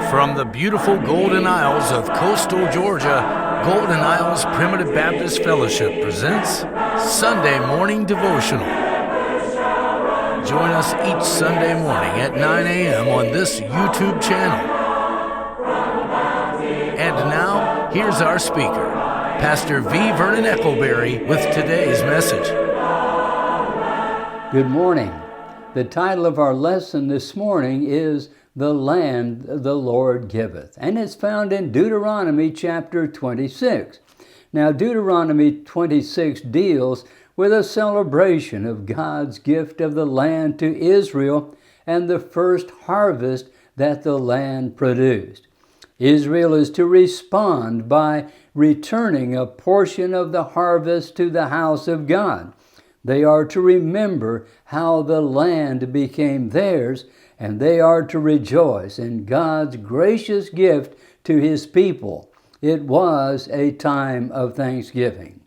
From the beautiful Golden Isles of coastal Georgia, Golden Isles Primitive Baptist Fellowship presents Sunday Morning Devotional. Join us each Sunday morning at 9 a.m. on this YouTube channel. And now, here's our speaker, Pastor V. Vernon Eccleberry, with today's message. Good morning. The title of our lesson this morning is The Land the Lord Giveth, and it's found in Deuteronomy chapter 26. Now, Deuteronomy 26 deals with a celebration of God's gift of the land to Israel and the first harvest that the land produced. Israel is to respond by returning a portion of the harvest to the house of God. They are to remember how the land became theirs, and they are to rejoice in God's gracious gift to His people. It was a time of thanksgiving.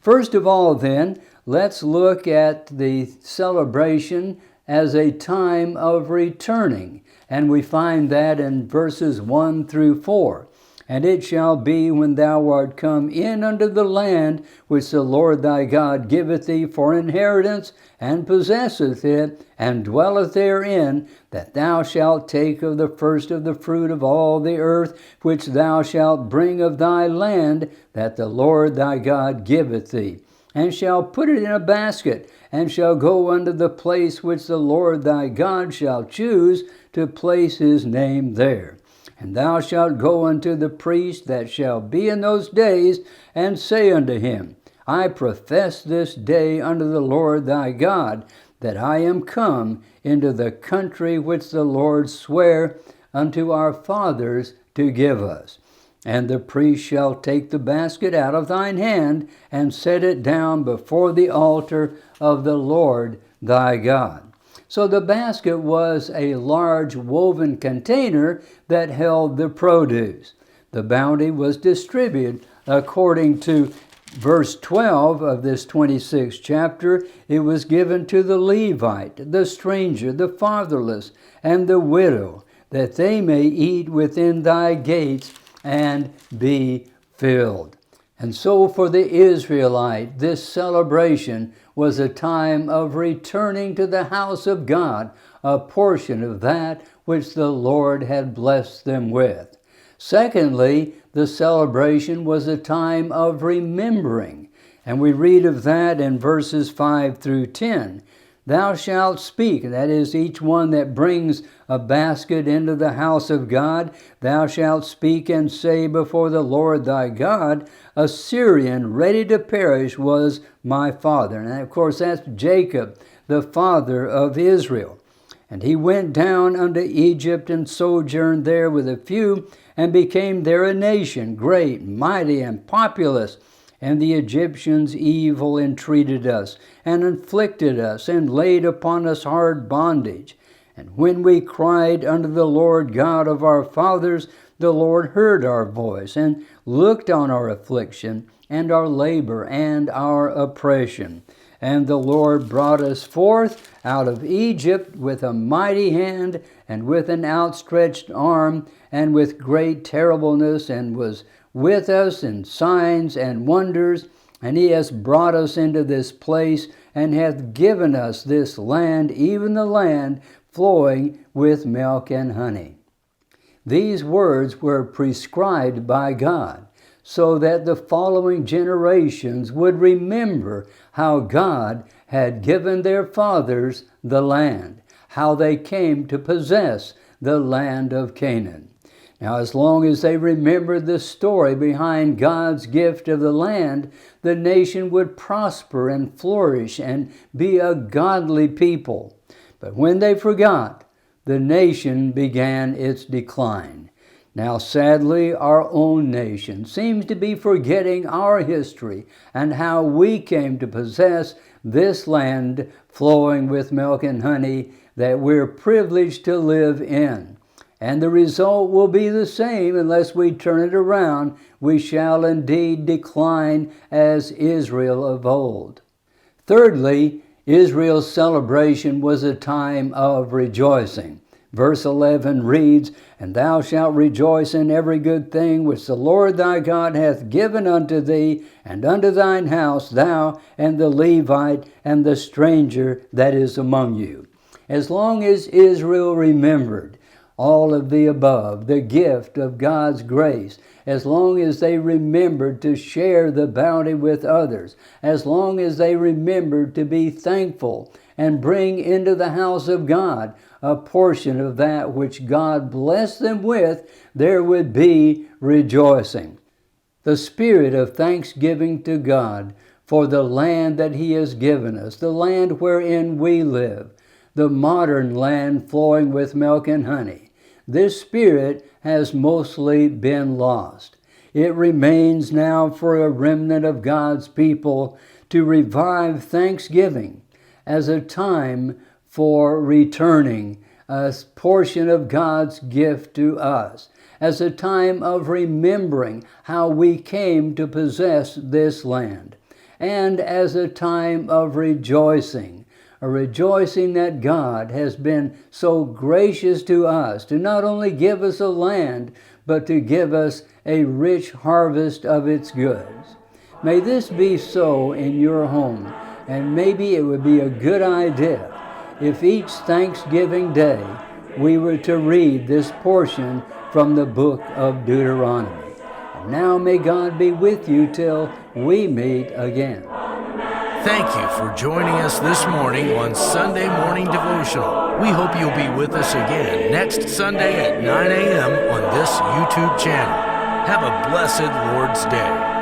First of all, then, let's look at the celebration as a time of returning, and we find that in verses 1 through 4. And it shall be when thou art come in unto the land which the Lord thy God giveth thee for inheritance, and possesseth it, and dwelleth therein, that thou shalt take of the first of the fruit of all the earth, which thou shalt bring of thy land, that the Lord thy God giveth thee, and shall put it in a basket, and shall go unto the place which the Lord thy God shall choose to place His name there. And thou shalt go unto the priest that shall be in those days, and say unto him, I profess this day unto the Lord thy God, that I am come into the country which the Lord sware unto our fathers to give us. And the priest shall take the basket out of thine hand, and set it down before the altar of the Lord thy God. So the basket was a large woven container that held the produce. The bounty was distributed according to verse 12 of this 26th chapter. It was given to the Levite, the stranger, the fatherless, and the widow, that they may eat within thy gates and be filled. And so for the Israelite, this celebration was a time of returning to the house of God a portion of that which the Lord had blessed them with. Secondly, the celebration was a time of remembering, and we read of that in verses 5 through 10. Thou shalt speak, that is, each one that brings a basket into the house of God, thou shalt speak and say before the Lord thy God, a Syrian ready to perish was my father. And of course that's Jacob, the father of Israel. And he went down unto Egypt and sojourned there with a few, and became there a nation, great, mighty, and populous. And the Egyptians evil entreated us, and inflicted us, and laid upon us hard bondage. And when we cried unto the Lord God of our fathers, the Lord heard our voice, and looked on our affliction, and our labor, and our oppression. And the Lord brought us forth out of Egypt with a mighty hand, and with an outstretched arm, and with great terribleness, and was with us in signs and wonders. And He has brought us into this place, and hath given us this land, even the land flowing with milk and honey. These words were prescribed by God, so that the following generations would remember how God had given their fathers the land, how they came to possess the land of Canaan. Now, as long as they remembered the story behind God's gift of the land, the nation would prosper and flourish and be a godly people. But when they forgot, the nation began its decline. Now, sadly, our own nation seems to be forgetting our history and how we came to possess this land flowing with milk and honey that we're privileged to live in. And the result will be the same unless we turn it around. We shall indeed decline as Israel of old. Thirdly, Israel's celebration was a time of rejoicing. Verse 11 reads, And thou shalt rejoice in every good thing which the Lord thy God hath given unto thee, and unto thine house, thou and the Levite and the stranger that is among you. As long as Israel remembered all of the above, the gift of God's grace, as long as they remembered to share the bounty with others, as long as they remembered to be thankful and bring into the house of God a portion of that which God blessed them with, there would be rejoicing. The spirit of thanksgiving to God for the land that He has given us, the land wherein we live, the modern land flowing with milk and honey. This spirit has mostly been lost. It remains now for a remnant of God's people to revive thanksgiving as a time for returning a portion of God's gift to us, as a time of remembering how we came to possess this land, and as a time of rejoicing, a rejoicing that God has been so gracious to us to not only give us a land, but to give us a rich harvest of its goods. May this be so in your home, and maybe it would be a good idea if each Thanksgiving Day we were to read this portion from the book of Deuteronomy. And now may God be with you till we meet again. Thank you for joining us this morning on Sunday Morning Devotional. We hope you'll be with us again next Sunday at 9 a.m. on this YouTube channel. Have a blessed Lord's Day.